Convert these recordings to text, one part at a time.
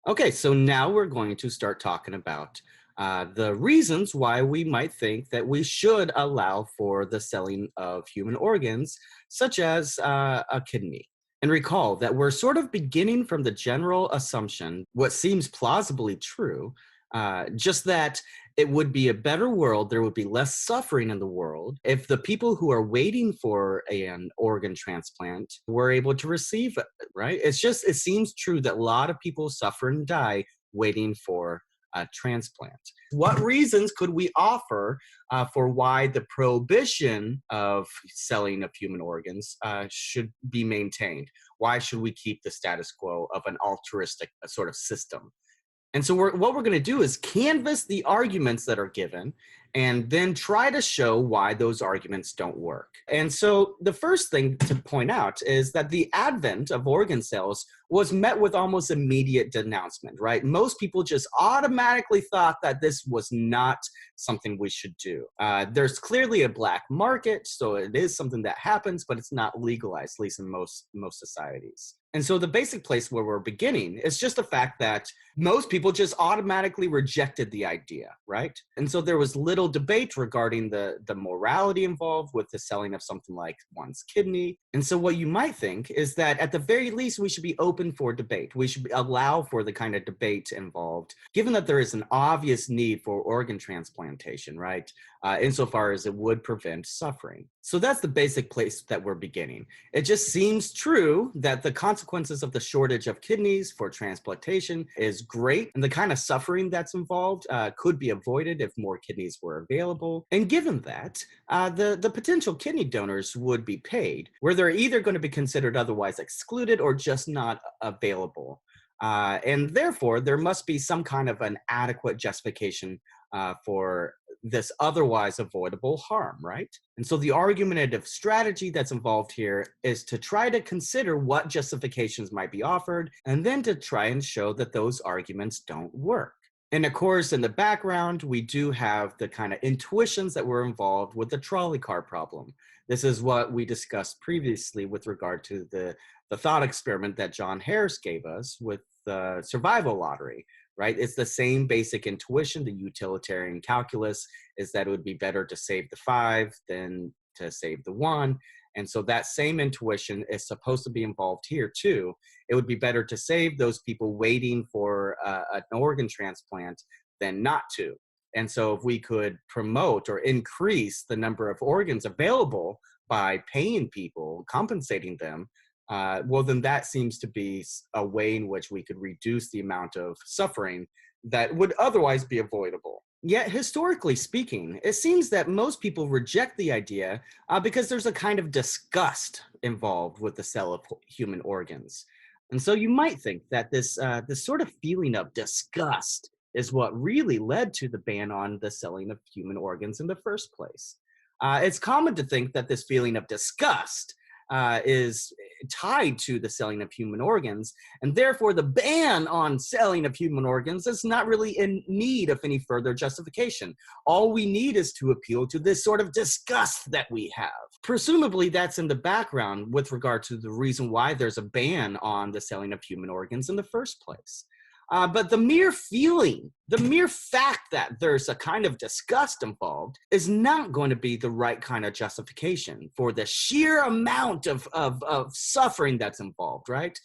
Okay, so now we're going to start talking about the reasons why we might think that we should allow for the selling of human organs, such as a kidney. And recall that we're sort of beginning from the general assumption, what seems plausibly true, just that it would be a better world, there would be less suffering in the world if the people who are waiting for an organ transplant were able to receive it, right? It seems true that a lot of people suffer and die waiting for a transplant. What reasons could we offer for why the prohibition of selling of human organs should be maintained? Why should we keep the status quo of an altruistic sort of system? And so what we're going to do is canvas the arguments that are given and then try to show why those arguments don't work. And so the first thing to point out is that the advent of organ sales was met with almost immediate denouncement, right? Most people just automatically thought that this was not something we should do. There's clearly a black market, so it is something that happens, but it's not legalized, at least in most societies. And so the basic place where we're beginning is just the fact that most people just automatically rejected the idea, right? And so there was little debate regarding the morality involved with the selling of something like one's kidney. And so what you might think is that at the very least, we should be open for debate. We should allow for the kind of debate involved, given that there is an obvious need for organ transplantation, right? Insofar as it would prevent suffering. So that's the basic place that we're beginning. It just seems true that the consequences of the shortage of kidneys for transplantation is great, and the kind of suffering that's involved could be avoided if more kidneys were available. And given that, the potential kidney donors would be paid, where they're either going to be considered otherwise excluded or just not available. And therefore, there must be some kind of an adequate justification for this otherwise avoidable harm, right? And so the argumentative strategy that's involved here is to try to consider what justifications might be offered and then to try and show that those arguments don't work. And of course, in the background, we do have the kind of intuitions that were involved with the trolley car problem. This is what we discussed previously with regard to the thought experiment that John Harris gave us with the survival lottery, right? It's the same basic intuition. The utilitarian calculus is that it would be better to save the five than to save the one. And so that same intuition is supposed to be involved here too. It would be better to save those people waiting for an organ transplant than not to. And so if we could promote or increase the number of organs available by paying people, compensating them, well, then that seems to be a way in which we could reduce the amount of suffering that would otherwise be avoidable. Yet, historically speaking, it seems that most people reject the idea because there's a kind of disgust involved with the sale of human organs. And so you might think that this sort of feeling of disgust is what really led to the ban on the selling of human organs in the first place. It's common to think that this feeling of disgust is tied to the selling of human organs, and therefore the ban on selling of human organs is not really in need of any further justification. All we need is to appeal to this sort of disgust that we have. Presumably, that's in the background with regard to the reason why there's a ban on the selling of human organs in the first place. But the mere feeling, the mere fact that there's a kind of disgust involved is not going to be the right kind of justification for the sheer amount of suffering that's involved, right?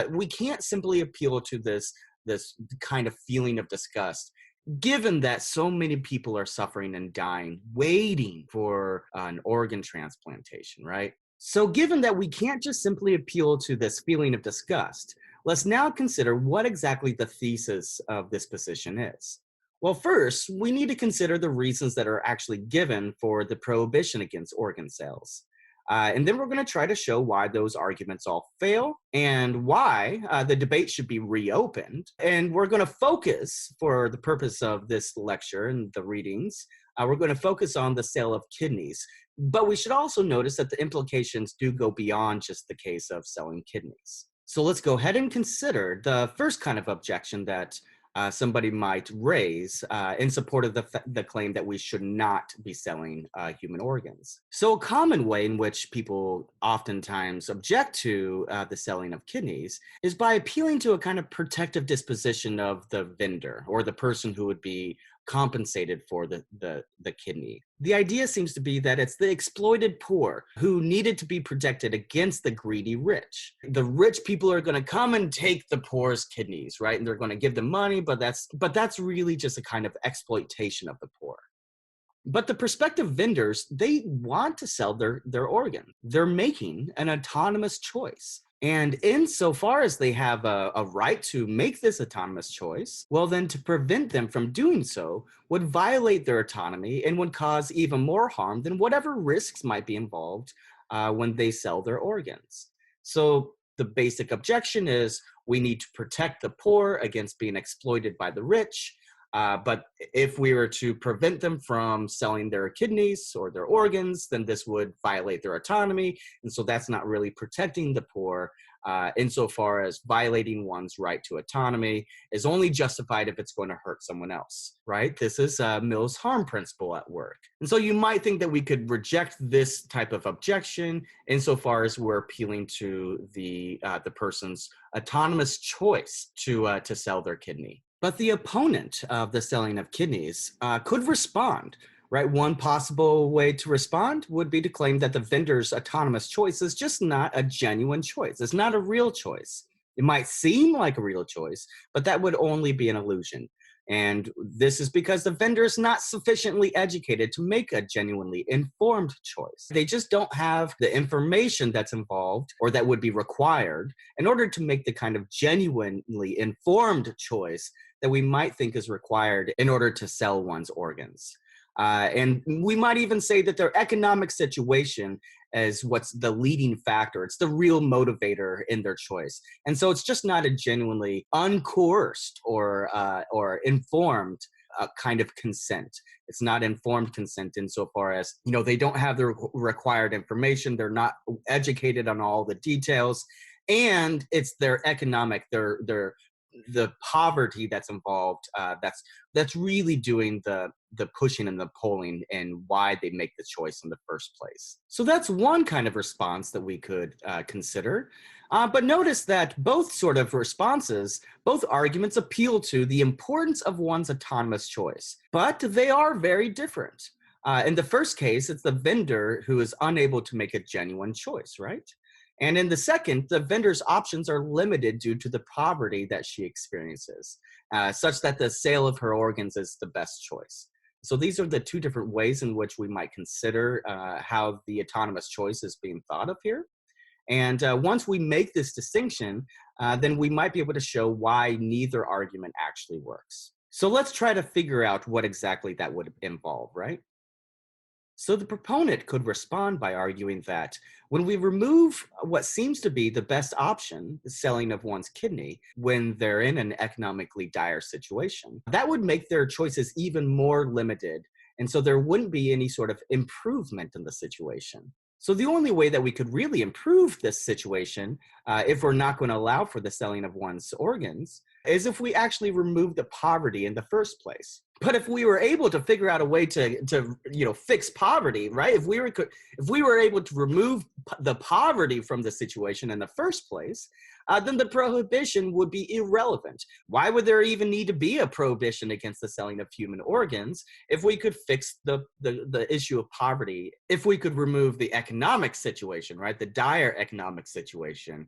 We can't simply appeal to this kind of feeling of disgust, given that so many people are suffering and dying, waiting for an organ transplantation, right? So given that we can't just simply appeal to this feeling of disgust, let's now consider what exactly the thesis of this position is. Well, first, we need to consider the reasons that are actually given for the prohibition against organ sales. And then we're going to try to show why those arguments all fail and why the debate should be reopened. And we're going to focus, for the purpose of this lecture and the readings, we're going to focus on the sale of kidneys. But we should also notice that the implications do go beyond just the case of selling kidneys. So let's go ahead and consider the first kind of objection that somebody might raise in support of the claim that we should not be selling human organs. So, a common way in which people oftentimes object to the selling of kidneys is by appealing to a kind of protective disposition of the vendor or the person who would be compensated for the kidney. The idea seems to be that it's the exploited poor who needed to be protected against the greedy rich. The rich people are going to come and take the poor's kidneys, right? And they're going to give them money, but that's really just a kind of exploitation of the poor. But the prospective vendors, they want to sell their organ. They're making an autonomous choice. And insofar as they have a right to make this autonomous choice, well, then to prevent them from doing so would violate their autonomy and would cause even more harm than whatever risks might be involved when they sell their organs. So the basic objection is we need to protect the poor against being exploited by the rich. But if we were to prevent them from selling their kidneys or their organs, then this would violate their autonomy. And so that's not really protecting the poor, insofar as violating one's right to autonomy is only justified if it's going to hurt someone else, right? This is Mill's harm principle at work. And so you might think that we could reject this type of objection insofar as we're appealing to the person's autonomous choice to sell their kidney. But the opponent of the selling of kidneys could respond, right? One possible way to respond would be to claim that the vendor's autonomous choice is just not a genuine choice. It's not a real choice. It might seem like a real choice, but that would only be an illusion. And this is because the vendor is not sufficiently educated to make a genuinely informed choice. They just don't have the information that's involved or that would be required in order to make the kind of genuinely informed choice that we might think is required in order to sell one's organs. And we might even say that their economic situation is what's the leading factor. It's the real motivator in their choice. And so it's just not a genuinely uncoerced or informed kind of consent. It's not informed consent insofar as, they don't have the required information. They're not educated on all the details. And it's their economic, the poverty that's involved, that's really doing the pushing and the pulling and why they make the choice in the first place. So that's one kind of response that we could consider. But notice that both sort of responses, both arguments appeal to the importance of one's autonomous choice, but they are very different. In the first case, it's the vendor who is unable to make a genuine choice, right? And in the second, the vendor's options are limited due to the poverty that she experiences, such that the sale of her organs is the best choice. So these are the two different ways in which we might consider how the autonomous choice is being thought of here. And once we make this distinction, then we might be able to show why neither argument actually works. So let's try to figure out what exactly that would involve, right? So the proponent could respond by arguing that when we remove what seems to be the best option, the selling of one's kidney, when they're in an economically dire situation, that would make their choices even more limited. And so there wouldn't be any sort of improvement in the situation. So the only way that we could really improve this situation, if we're not going to allow for the selling of one's organs, is if we actually remove the poverty in the first place. But if we were able to figure out a way to fix poverty, right? If we were able to remove the poverty from the situation in the first place, then the prohibition would be irrelevant. Why would there even need to be a prohibition against the selling of human organs if we could fix the issue of poverty? If we could remove the economic situation, right? The dire economic situation,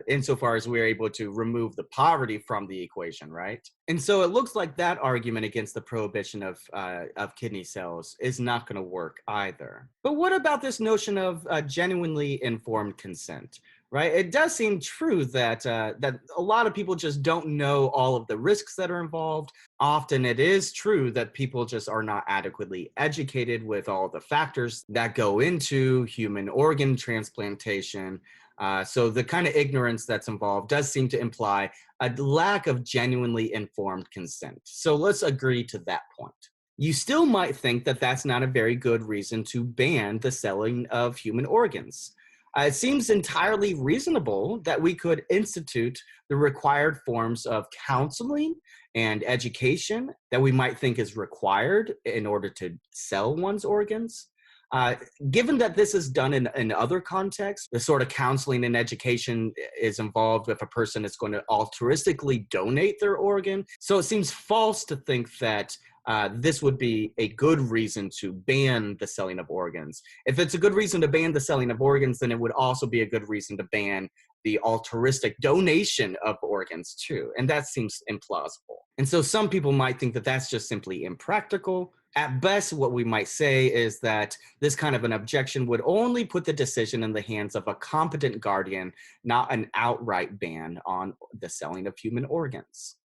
insofar as we're able to remove the poverty from the equation, right? And so it looks like that argument against the prohibition of kidney cells is not going to work either. But what about this notion of genuinely informed consent? Right, it does seem true that that a lot of people just don't know all of the risks that are involved. Often, it is true that people just are not adequately educated with all the factors that go into human organ transplantation. So the kind of ignorance that's involved does seem to imply a lack of genuinely informed consent. So let's agree to that point. You still might think that that's not a very good reason to ban the selling of human organs. It seems entirely reasonable that we could institute the required forms of counseling and education that we might think is required in order to sell one's organs. Uh, Given that this is done in other contexts, the sort of counseling and education is involved if a person is going to altruistically donate their organ. So it seems false to think that this would be a good reason to ban the selling of organs. If it's a good reason to ban the selling of organs, then it would also be a good reason to ban the altruistic donation of organs too. And that seems implausible. And so some people might think that that's just simply impractical. At best, what we might say is that this kind of an objection would only put the decision in the hands of a competent guardian, not an outright ban on the selling of human organs.